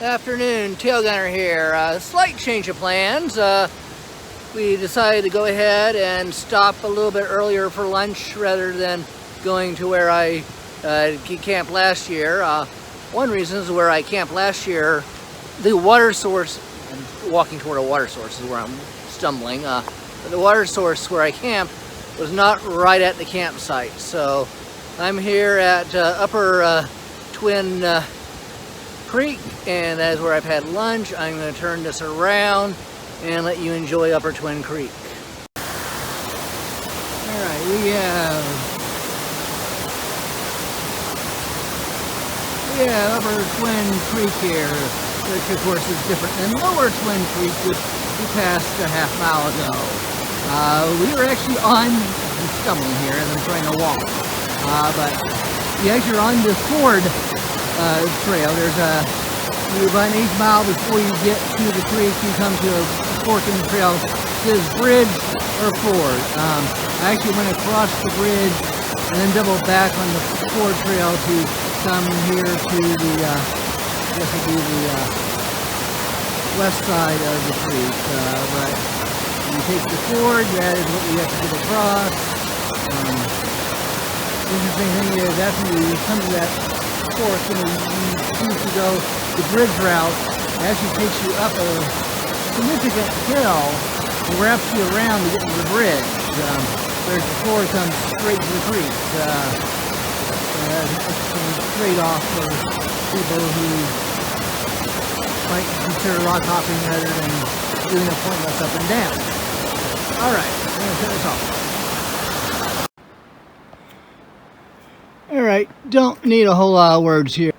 Afternoon, Tail Gunner here. Slight change of plans. We decided to go ahead and stop a little bit earlier for lunch rather than going to where I camped last year. One reason is where I camped last year, the water source, I'm walking toward a water source is where I'm stumbling, but the water source where I camped was not right at the campsite. So I'm here at Upper Twin Creek, and that is where I've had lunch. I'm going to turn this around and let you enjoy Upper Twin Creek. Alright, we have Upper Twin Creek here, which of course is different than Lower Twin Creek, which we passed a half mile ago. We were actually I'm stumbling here as I'm trying to walk, but as you're on the Ford trail, there's about an 8 mile before you get to the creek, you come to a fork in the trail. It says bridge or ford. I actually went across the bridge and then doubled back on the Ford trail to come here to the, I guess it would be the west side of the creek. But when you take the ford, that is what we have to get across. Interesting thing is, after you come to that fork and you choose to go the bridge route, it actually takes you up a significant hill and wraps you around to get to the bridge. Whereas before it comes straight to the creek. It's a trade-off for people who might consider rock hopping rather than doing a pointless up and down. Alright, I'm going to turn this off. Alright, don't need a whole lot of words here.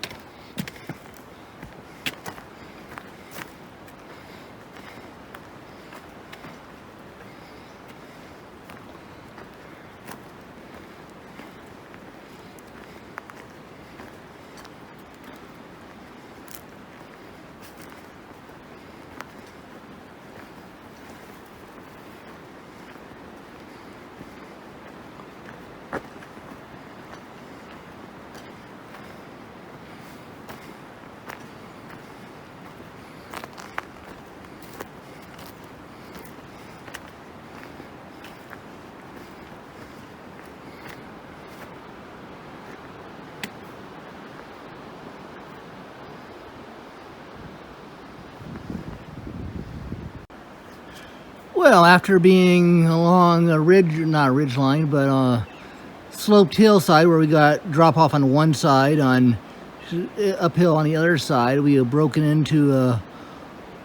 Well, after being along a ridge, not a ridge line, but a sloped hillside where we got drop off on one side, on uphill on the other side, we have broken into a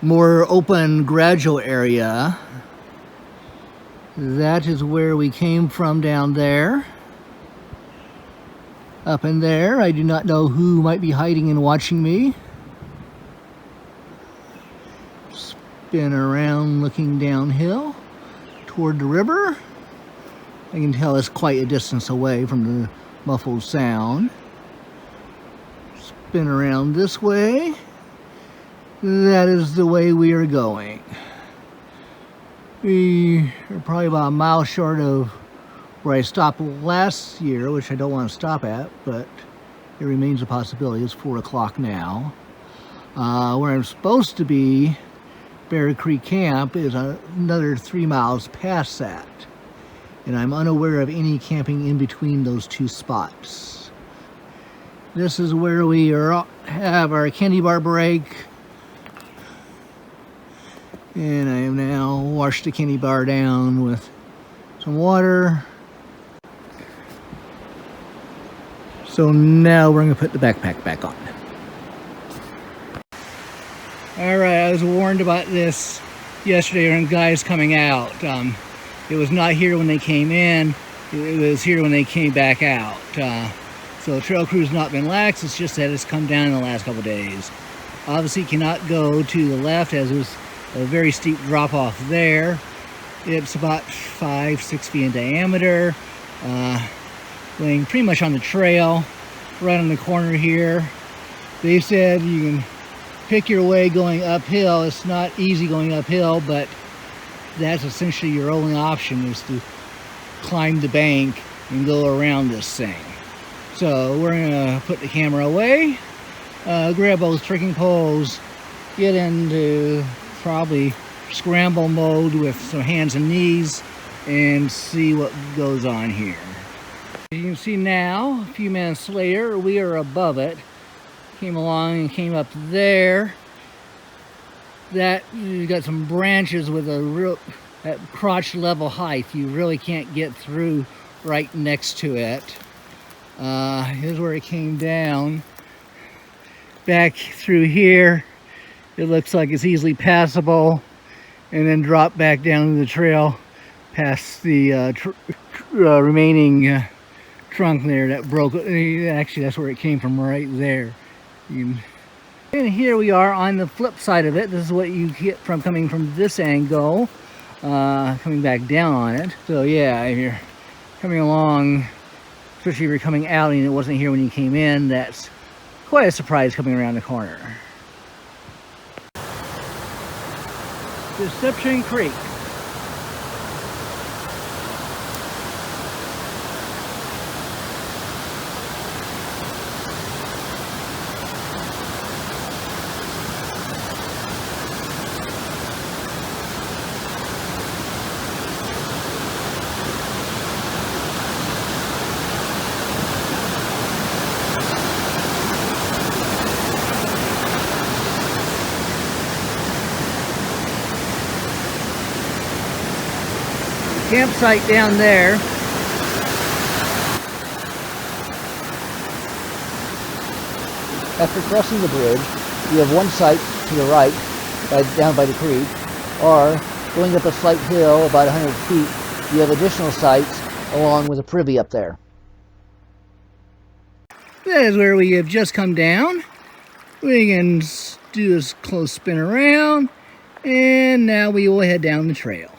more open, gradual area. That is where we came from down there. Up in there, I do not know who might be hiding and watching me. Spin around looking downhill toward the river. I can tell it's quite a distance away from the muffled sound. Spin around this way. That is the way we are going. We are probably about a mile short of where I stopped last year, which I don't want to stop at, but it remains a possibility. It's 4 o'clock now. Where I'm supposed to be, Bear Creek Camp, is another 3 miles past that, and I'm unaware of any camping in between those two spots. This is where we have our candy bar break, and I have now washed the candy bar down with some water. So now we're going to put the backpack back on. Alright, I was warned about this yesterday when guys coming out. It was not here when they came in, it was here when they came back out. So the trail crew's not been lax, it's just that it's come down in the last couple of days. Obviously cannot go to the left as there's a very steep drop off there. It's about 5-6 feet in diameter, laying pretty much on the trail, right on the corner here. They said you can pick your way going uphill. It's not easy going uphill, but that's essentially your only option, is to climb the bank and go around this thing. So we're gonna put the camera away, grab those trekking poles, get into probably scramble mode with some hands and knees and see what goes on here. You can see now, a few minutes later, we are above it. Came along and came up there. That you got some branches with a real at crotch level height. You really can't get through right next to it. Here's where it came down. Back through here, it looks like it's easily passable, and then drop back down to the trail past the remaining trunk there that broke. Actually, that's where it came from, right there. And here we are on the flip side of it. This is what you get from coming from this angle, coming back down on it. So yeah, if you're coming along, especially if you're coming out and it wasn't here when you came in, that's quite a surprise coming around the corner. Deception Creek. Campsite down there. After crossing the bridge, you have one site to the right, down by the creek, or going up a slight hill about 100 feet, you have additional sites along with a privy up there. That is where we have just come down. We can do this close spin around, and now we will head down the trail.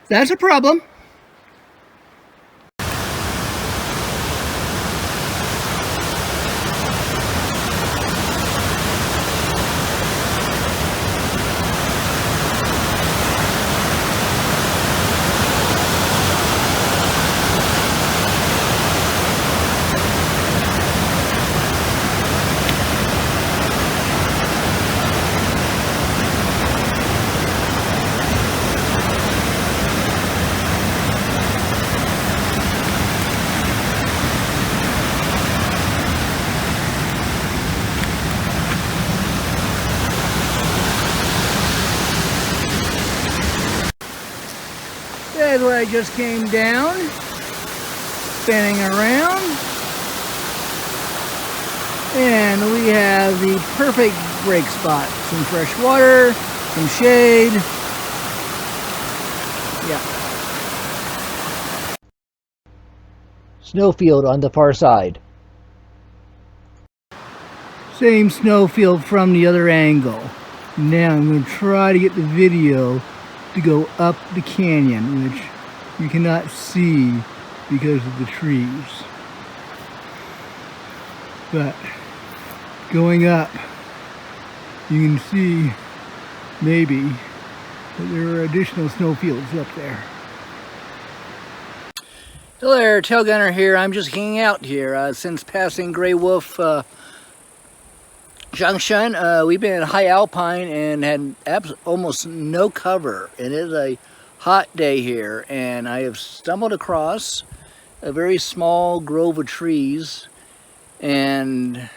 That's a problem. That's where I just came down, spinning around, and we have the perfect break spot. Some fresh water, some shade. Yeah. Snowfield on the far side. Same snowfield from the other angle. Now I'm going to try to get the video to go up the canyon, which you cannot see because of the trees. But going up, you can see maybe that there are additional snowfields up there. Hello there, Tail Gunner here. I'm just hanging out here since passing Gray Wolf Junction. We've been in high alpine and had almost no cover, and it is a hot day here, and I have stumbled across a very small grove of trees, and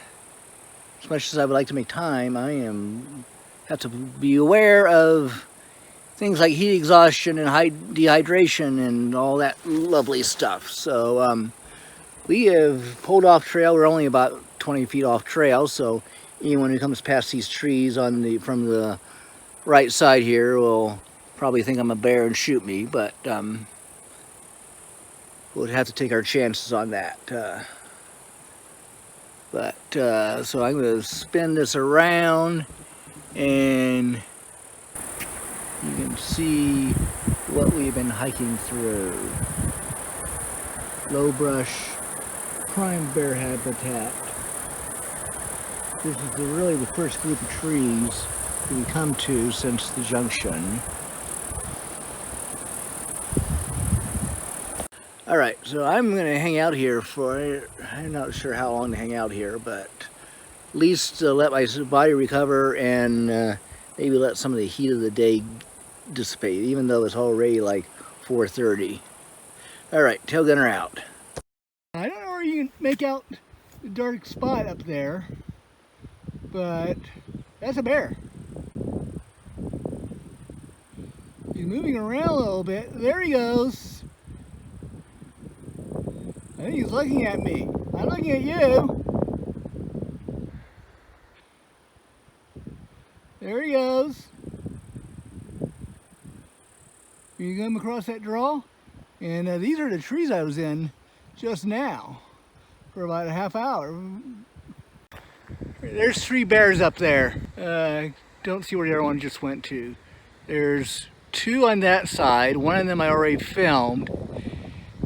as much as I would like to make time, I have to be aware of things like heat exhaustion and high dehydration and all that lovely stuff. So we have pulled off trail. We're only about 20 feet off trail, so anyone who comes past these trees from the right side here will probably think I'm a bear and shoot me, but we'll have to take our chances on that. So I'm going to spin this around and You can see what we've been hiking through. Low brush, prime bear habitat. This is really the first group of trees we come to since the junction. Alright, so I'm going to hang out here for, I'm not sure how long to hang out here, but at least let my body recover and maybe let some of the heat of the day dissipate, even though it's already like 4:30. Alright, tail gunner out. I don't know where you can make out the dark spot up there, but that's a bear. He's moving around a little bit. There he goes. I think he's looking at me. I'm looking at you. There he goes. You come across that draw? And these are the trees I was in just now for about a half hour. There's 3 bears up there. Don't see where the other one just went to. There's 2 on that side. One of them I already filmed.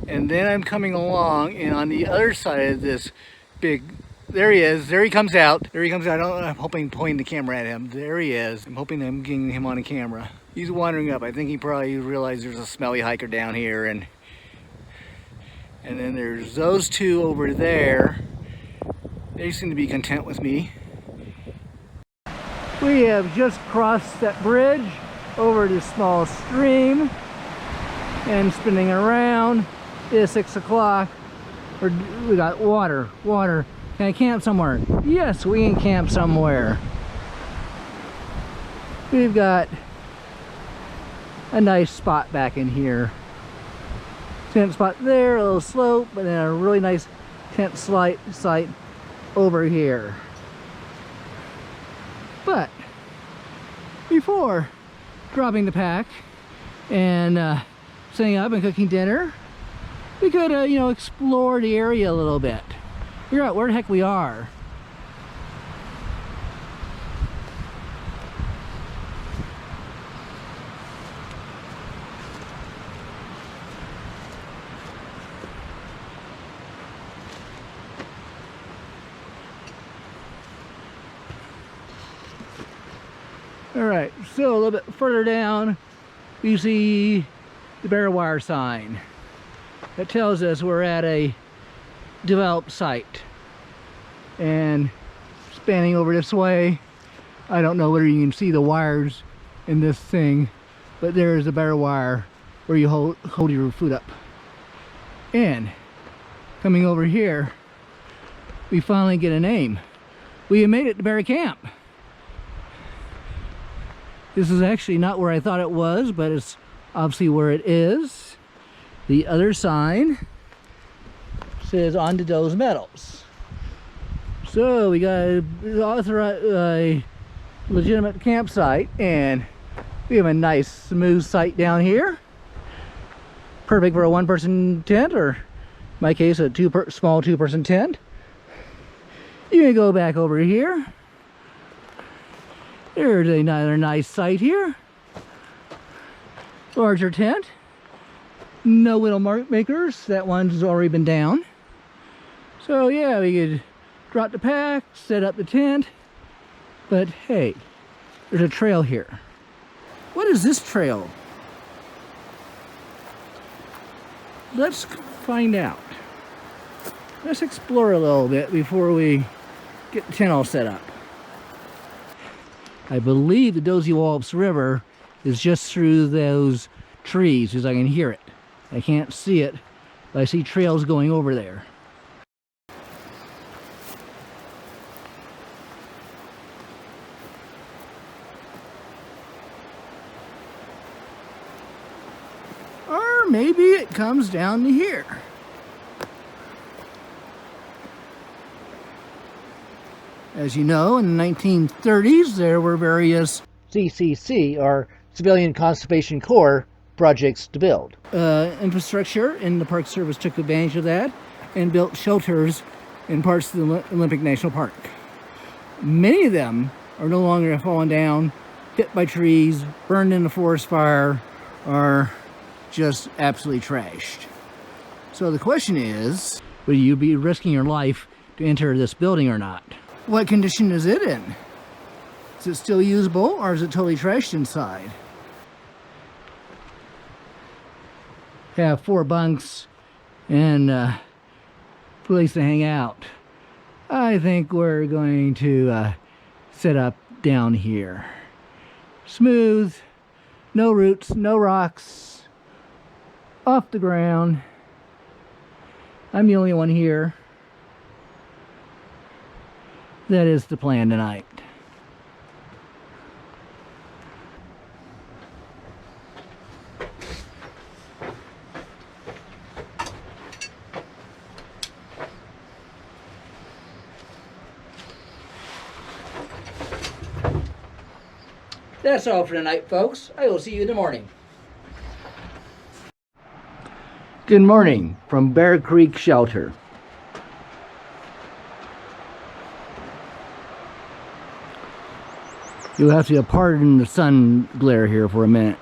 And then I'm coming along, and on the other side of this big, there he is. There he comes out. There he comes out. I'm hoping pointing the camera at him. There he is. I'm hoping I'm getting him on the camera. He's wandering up. I think he probably realized there's a smelly hiker down here, and then there's those 2 over there. They seem to be content with me. We have just crossed that bridge over this small stream and spinning around. It is 6 o'clock. We got water. Can I camp somewhere? Yes, we can camp somewhere. We've got a nice spot back in here. Tent spot there, a little slope, but then a really nice tent site over here. But before dropping the pack and setting up and cooking dinner, we could, you know, explore the area a little bit. Figure out where the heck we are. Alright, so a little bit further down, you see the bare wire sign. That tells us we're at a developed site. And spanning over this way, I don't know whether you can see the wires in this thing, but there is a bare wire where you hold your food up. And coming over here, we finally get a name. We have made it to Bear Camp. This is actually not where I thought it was, but it's obviously where it is. The other sign says on to Doe's Meadows. So we got a legitimate campsite, and we have a nice smooth site down here. Perfect for a 1-person tent, or in my case a small 2-person tent. You can go back over here. There's another nice site here. Larger tent. No window makers. That one's already been down. So yeah, we could drop the pack, set up the tent. But hey, there's a trail here. What is this trail? Let's find out. Let's explore a little bit before we get the tent all set up. I believe the Dosewallips River is just through those trees, because I can hear it. I can't see it, but I see trails going over there. Or maybe it comes down to here. As you know, in the 1930s, there were various CCC, or Civilian Conservation Corps, projects to build. Infrastructure in the Park Service took advantage of that and built shelters in parts of the Olympic National Park. Many of them are no longer fallen down hit by trees, burned in a forest fire, or just absolutely trashed. So the question is, would you be risking your life to enter this building or not? What condition is it in? Is it still usable, or is it totally trashed inside? Have 4 bunks and a place to hang out. I think we're going to set up down here. Smooth, no roots, no rocks, off the ground. I'm the only one here. That is the plan tonight. That's all for tonight, folks. I will see you in the morning. Good morning from Bear Creek Shelter. You'll have to pardon the sun glare here for a minute.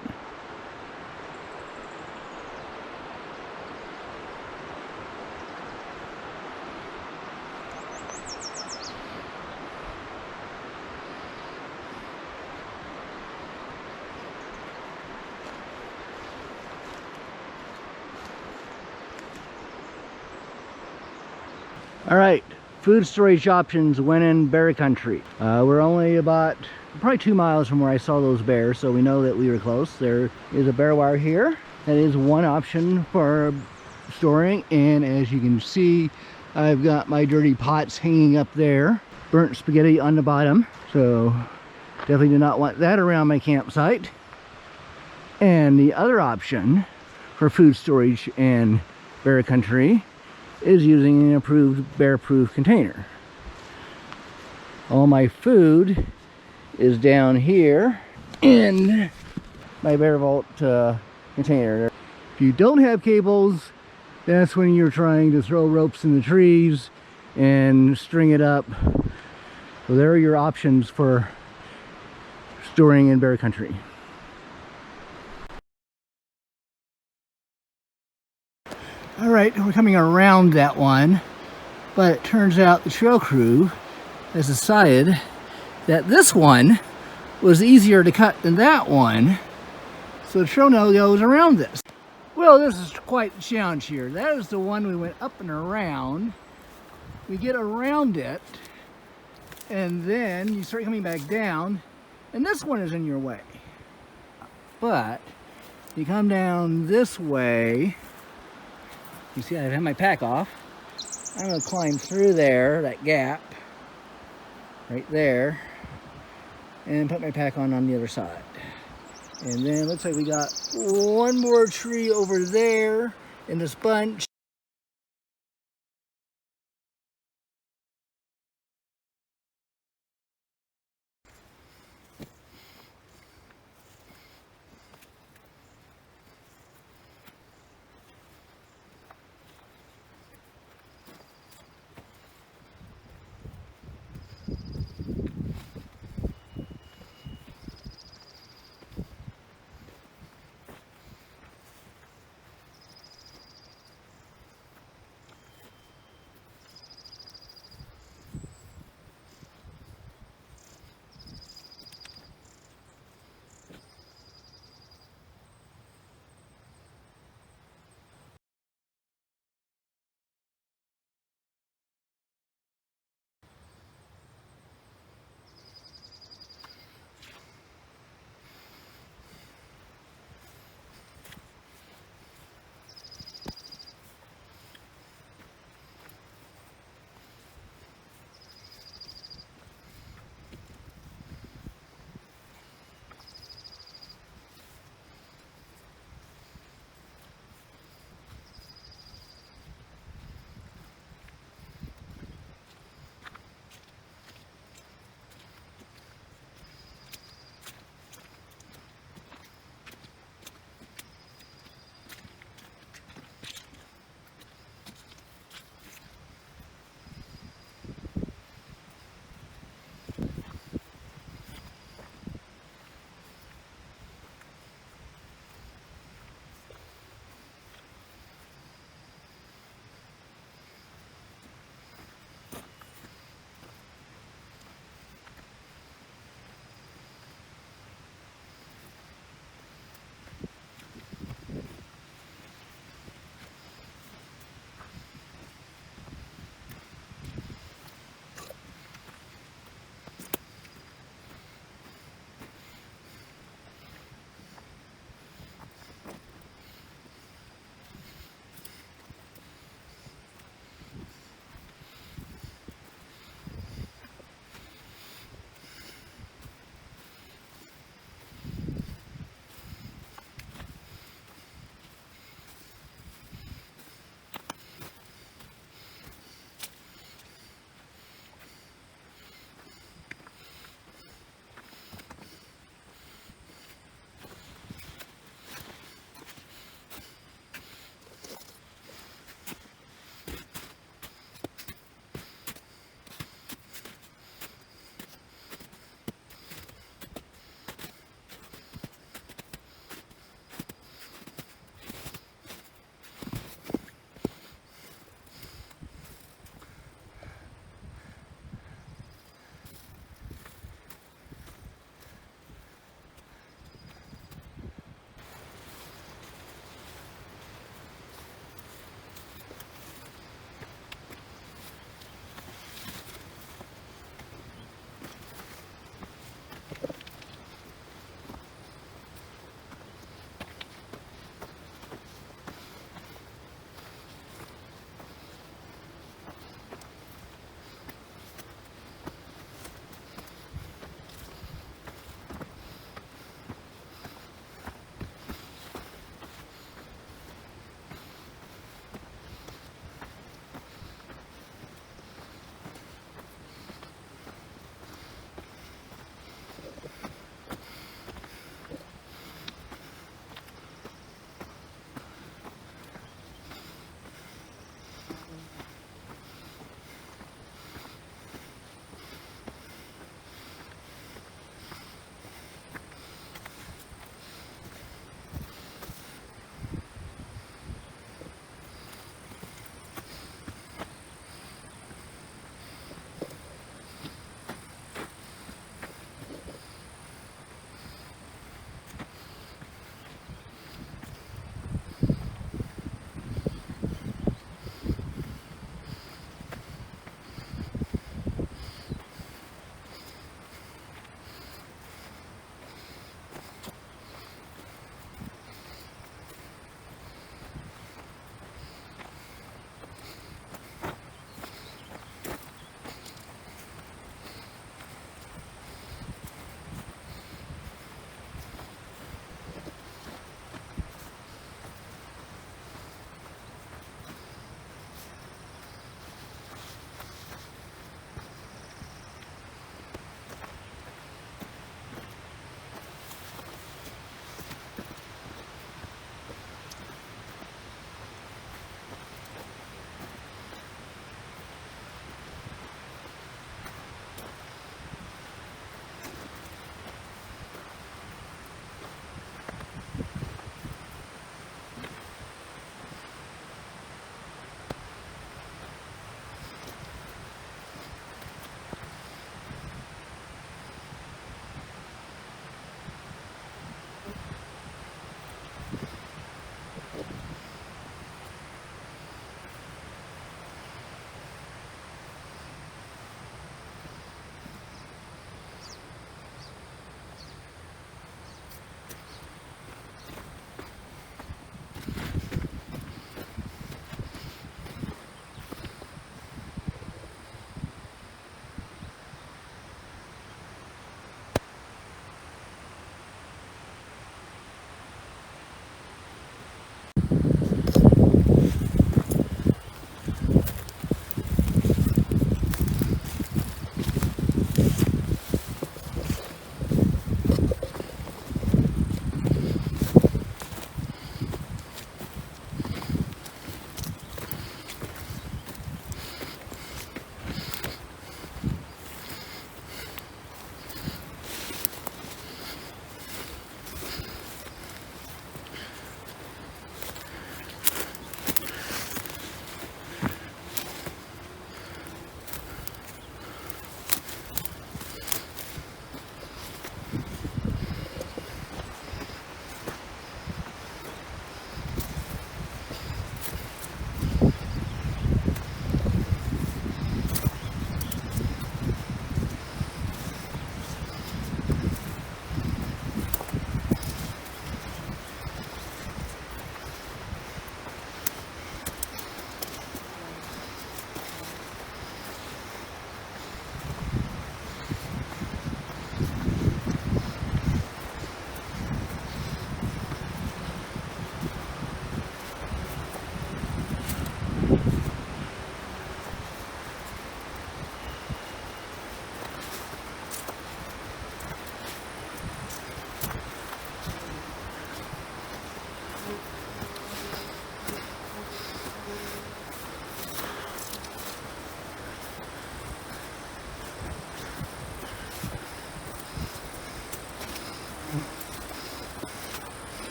All right, food storage options when in bear country. We're only about probably 2 miles from where I saw those bears, so we know that we were close. There is a bear wire here. That is one option for storing, and as you can see, I've got my dirty pots hanging up there. Burnt spaghetti on the bottom, so definitely do not want that around my campsite. And the other option for food storage in bear country is using an approved bear-proof container. All my food is down here in my bear vault container. If you don't have cables, that's when you're trying to throw ropes in the trees and string it up. So there are your options for storing in bear country. All right, we're coming around that one, but it turns out the trail crew has decided that this one was easier to cut than that one, so the trail now goes around this. Well, this is quite a challenge here. That is the one we went up and around. We get around it, and then you start coming back down, and this one is in your way. But you come down this way. You see, I have my pack off. I'm going to climb through there, that gap, right there, and put my pack on the other side. And then it looks like we got one more tree over there in this bunch.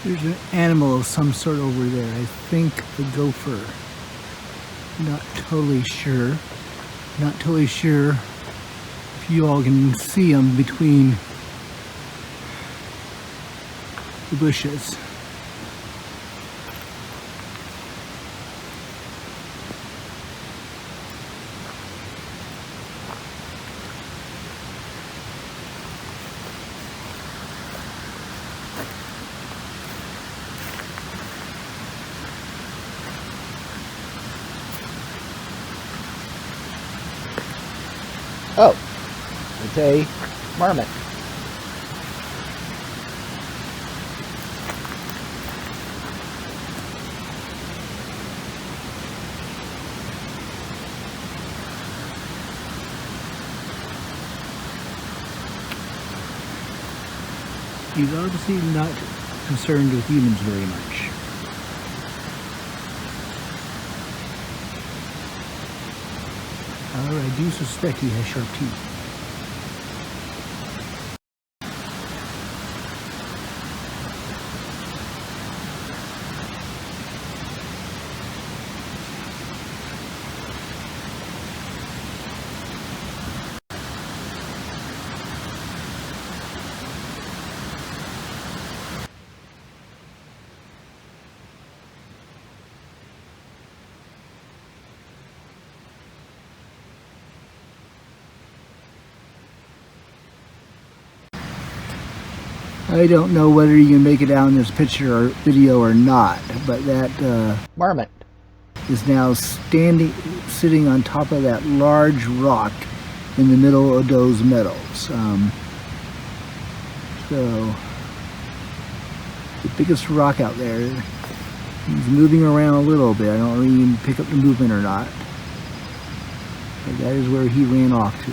There's an animal of some sort over there. I think a gopher. Not totally sure. Not totally sure if you all can see him between the bushes. Oh, it's a marmot. He's obviously not concerned with humans very much. However, I do suspect he has sharp teeth. I don't know whether you can make it out in this picture or video or not, but that marmot is now sitting on top of that large rock in the middle of those meadows. So the biggest rock out there, he's moving around a little bit. I don't know if you can pick up the movement or not, but that is where he ran off to.